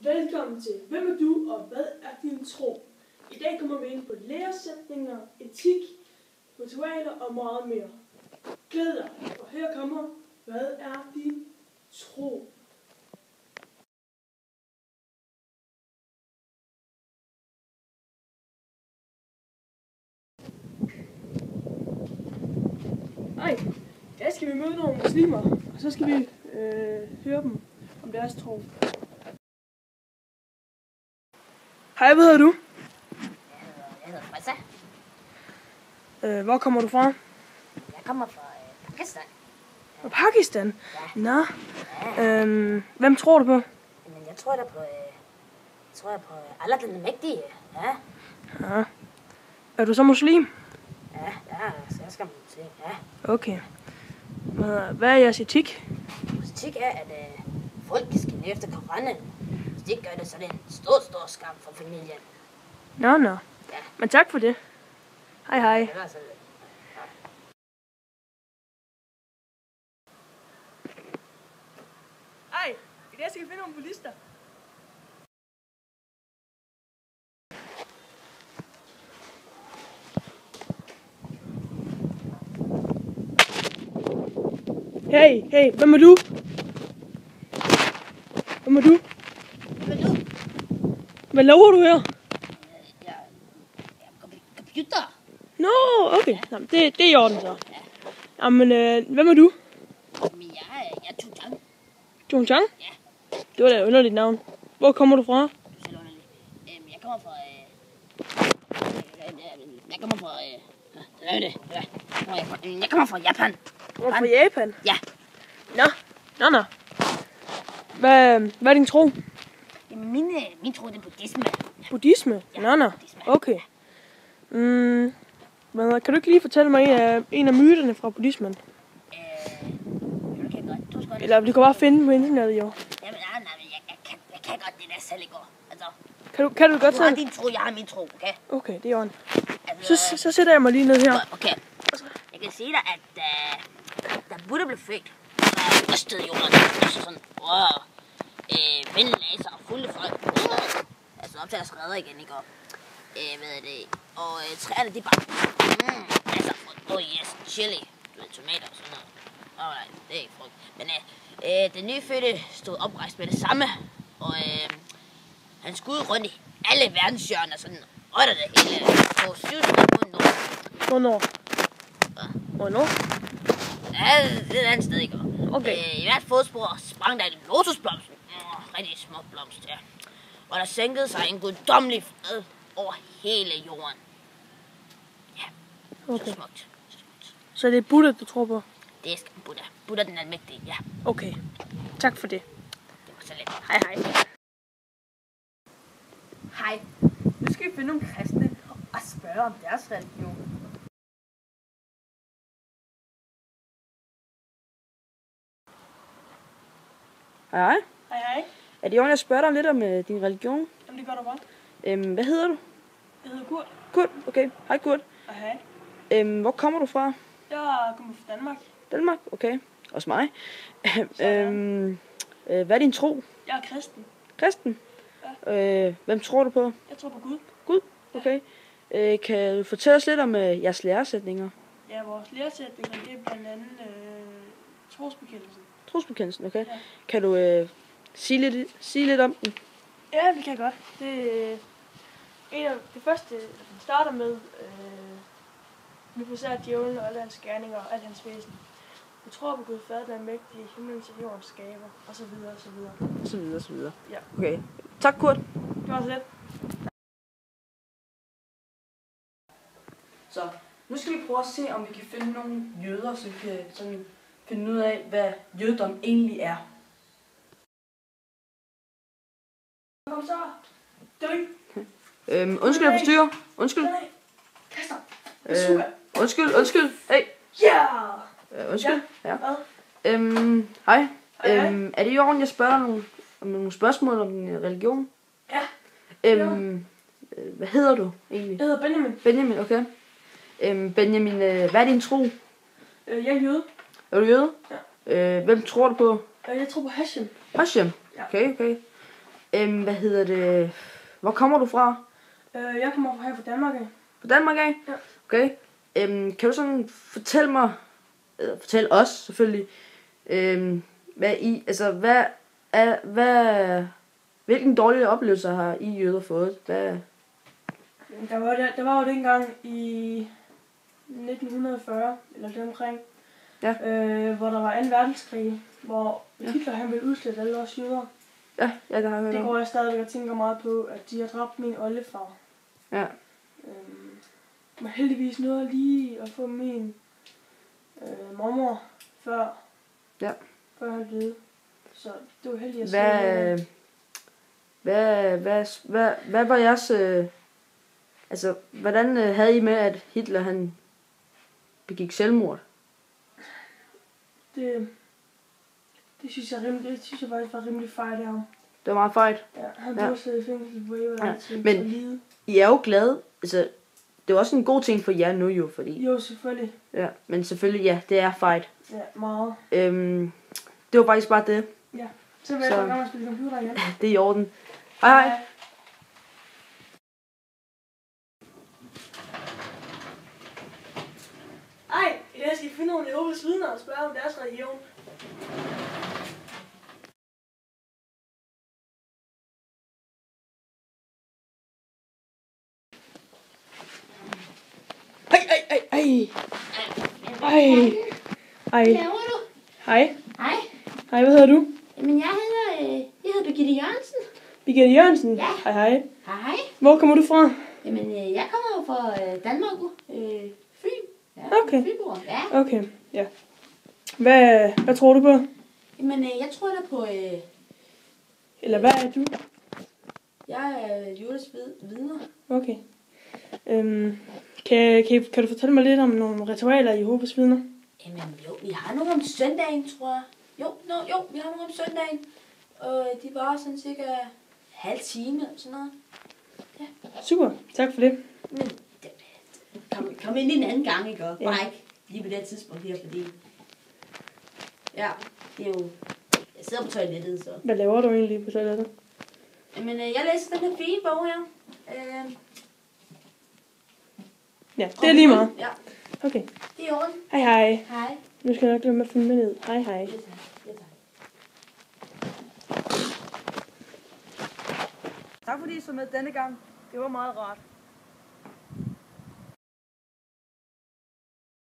Velkommen til Hvem er du, og hvad er din tro? I dag kommer vi ind på læresætninger, etik, ritualer og meget mere. Glæd dig, og her kommer, hvad er din tro? Hej, i dag skal vi møde nogle muslimer, og så skal vi høre dem om deres tro. Hej, hvad hedder du? Jeg hedder Frisa. Hvor kommer du fra? Jeg kommer fra Pakistan. Fra Pakistan? Ja. Nå. Ja. Hvem tror du på? Men jeg tror da på Allah den mægtige. Ja. Ja. Er du så muslim? Ja, så jeg skal se. Ja. Okay. Hvad er jeres etik? Politik er, at folk skal leve efter Koranen. Hvis de ikke gør det, så er det en stor skam for familien. Nå. Ja. Men tak for det. Hej. Det var så lidt. Hej, i dag skal vi finde nogle buddhister. Hey, hvem er du? Hvem er du? Hvad laver du her? Jeg er computer. Nå, okay. Jamen, det er i orden så. Jamen, hvem er du? Men jeg er Tujang. Chang? Ja. Det var da et underligt navn. Hvor kommer du fra? Du er selv underlig. Jeg kommer fra... Jeg kommer fra Japan. Du er fra Japan? Ja. Nå. Hvad er din tro? Min tro er buddhisme. Buddhisme? Ja, Nå. buddhisme. Okay. Men kan du ikke lige fortælle mig en af myterne fra buddhismen? Det kan jeg godt. Du skal godt. Eller vi kan bare finde den på internettet, jo. Jamen, nej, jeg kan godt det der selv, ikke? Altså, Kan du godt du har selv? din tro, jeg har min tro, okay? Okay, det er ordentligt. Altså, Så sætter jeg mig lige ned her. Okay. Jeg kan sige dig, at da Buddha blev født, så rystede jorden. Altså sådan, wow. Vinden lagde sig og fulgte folk. Altså op til deres redder igen, ikke? Og, og træerne, de bare... altså, yes, chili. Du ved, tomater og sådan noget. Nej, det er ikke frugt. Men den nyfødte stod oprejst med det samme. Og han skudde rundt i alle verdenshjørner, sådan under det hele. På 7 Hvornår? Ja, det er et andet sted, ikke? Okay. I hvert fodspor sprang der en lotusblomst. Rigtig smuk blomst, ja. Og der sænkede sig en guddommelig fred over hele jorden. Ja, Okay. så smukt. Så det er Buddha, du tror på? Det er Buddha. Buddha den almægtige, ja. Okay. Tak for det. Det var så lidt. Hej. Hej, nu skal vi finde nogle kristne og spørge om deres religion. Hej. Hej. Er det ordentligt at spørge dig lidt om din religion? Jamen, det gør du godt. Hvad hedder du? Jeg hedder Kurt. Kurt? Okay. Hej Kurt. Og hej. Hvor kommer du fra? Jeg kommer fra Danmark. Danmark? Okay. Også mig. Hvad er din tro? Jeg er kristen. Kristen? Hvem tror du på? Jeg tror på Gud. Gud? Okay. Kan du fortælle os lidt om jeres læresætninger? Ja, vores læresætninger, det er blandt andet trosbekendelsen. Trosbekendelsen, okay. Ja. Kan du sige lidt om den? Ja, vi kan godt. Det første, den starter med, vi forsager djævlen og alle hans gerninger og alt hans væsen. Vi tror på Gud fader, der er mægtig, himlen til jordens skaber, og så videre, og så videre. Og så videre. Ja. Okay. Tak Kurt. Det var så lidt. Så nu skal vi prøve at se, om vi kan finde nogle jøder, så vi kan sådan finde ud af, hvad jødedom egentlig er. Kom så. Døg. Undskyld, jeg forstyrrer. Undskyld. Kaster. Suga. Undskyld. Hey. Ja. Undskyld. Ja. Hvad? Hej. Hej. Er det i orden, jeg spørger om nogle spørgsmål om din religion? Ja. Hvad hedder du egentlig? Jeg hedder Benjamin. Benjamin, okay. Benjamin, hvad er din tro? Jeg er jøde. Er du jøde? Ja. Hvem tror du på? Jeg tror på Hashem. Hashem? Ja. Okay. Hvad hedder det? Hvor kommer du fra? Jeg kommer her fra Danmark af. Fra Danmark af? Ja. Okay. Kan du sådan fortælle mig, eller fortælle os selvfølgelig, hvilken dårlige oplevelser har I jøder fået? Der var jo dengang i 1940, eller det omkring, ja. Hvor der var 2. verdenskrig, hvor Hitler han ville udslette alle os jøder. Ja, det har jeg hørt Det om. går jeg stadigvæk og tænker meget på, at de har dræbt min oldefar. Ja. Men heldigvis nåede jeg lige at få min mormor før han døde. Så det var heldigt at se. Hvad var jeres... hvordan havde I med, at Hitler han begik selvmord? Det synes jeg faktisk var rimelig fejl af ham. Det var meget fejl. Ja, han burde sidde i fængsel, hvor jeg var til Men at lide. I er jo glade. Altså, det er også en god ting for jer nu jo, fordi... Jo, selvfølgelig. Ja, men selvfølgelig, ja, det er fejl. Ja, meget. Det var faktisk bare det. Ja, så vil jeg bare gerne spille computer igen. Det er i orden. Hej. Ej, jeg skal finde nogle Jehovas vidner og spørge om deres religion. Ej. Hvad laver du? Hej. Hej. Hej, hvad hedder du? Jamen, jeg hedder Birgitte Jørgensen. Birgitte Jørgensen? Ja. Hej. Hej. Hvor kommer du fra? Jamen, jeg kommer jo fra Danmark. Fyn. Ja, Okay. Fynborg. Ja. Okay, ja. Hvad tror du på? Jamen, jeg tror da på... Eller hvad er du? Jeg er Judas vidner. Okay. Kan du fortælle mig lidt om nogle ritualer i Jehovas vidner? Jamen, jo, vi har nogle om søndagen, tror jeg. Jo, vi har nogle om søndagen. Og de var sådan cirka halv time eller sådan noget. Ja. Super, tak for det. Men kom ind en anden gang, ikke? Ja. Bare ikke lige på det tidspunkt her, fordi... Ja, det er jo... Jeg sidder på toilettet, så... Hvad laver du egentlig på toilettet? Jamen, jeg læser den her fine bog her. Ja, det er lige meget. Ja, Okay. det er i orden. Hej. Hej. Nu skal jeg nok lade mig at finde med ned. Hej. Ja, tak. Tak fordi I så med denne gang. Det var meget rart.